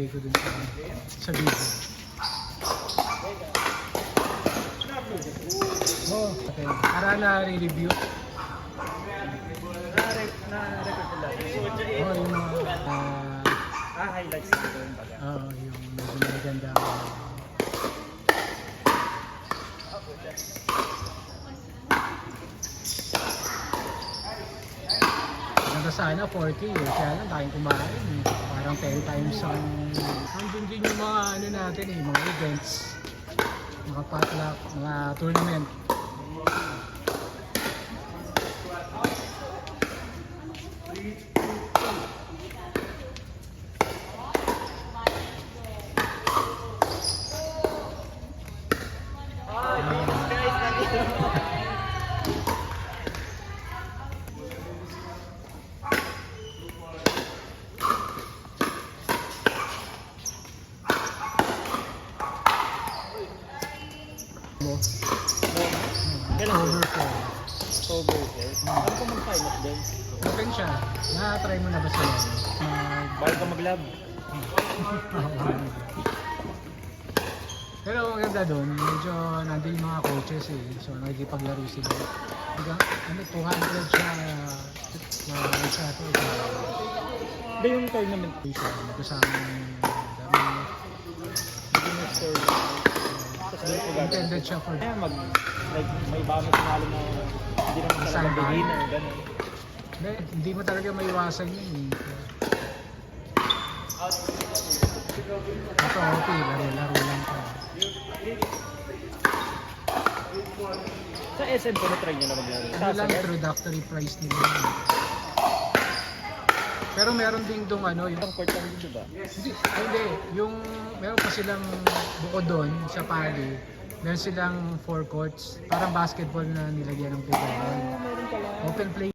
ilalagay ko dun sa video. Oh, okay. Para na-review. Na-record ko lang. Oh, yung mga... highlights ko doon baga. Oo, yung medyo maganda. Maganda sana 40 eh. Kaya lang tayong kumain eh. Parang 10 times ang... Nandun din yung mga ano natin eh, mga events. Mga potluck, mga tournament. Over 4. October 4. Ano ko mag-sign up din? Open siya. Na-try mo na ba sila? Bago ka mag-lab. Pero ang ganda doon, medyo nandun yung mga coaches eh. So nagipaglaro sila. Hanggang, 200 siya na isa ito. Ba yung tournament? Isa, kasama yung dami. Beginner store. Tapos doon ko gagawin. Intended siya for... Kaya may iba kami sinalo na hindi naman talaga beginner. Ganun. Hindi mo talaga maiwasan yun eh. Ito, okay, laro lang pa. Sa SM ko na-try nyo na maglaro. Ano lang, introductory price nila yun. Pero meron ding dong ano, yung... Ang court lang dito ba? Hindi, yung meron pa silang bukod doon sa Pali, meron silang 4 courts, parang basketball na nilagyan ng playground. Meron pala. Open play.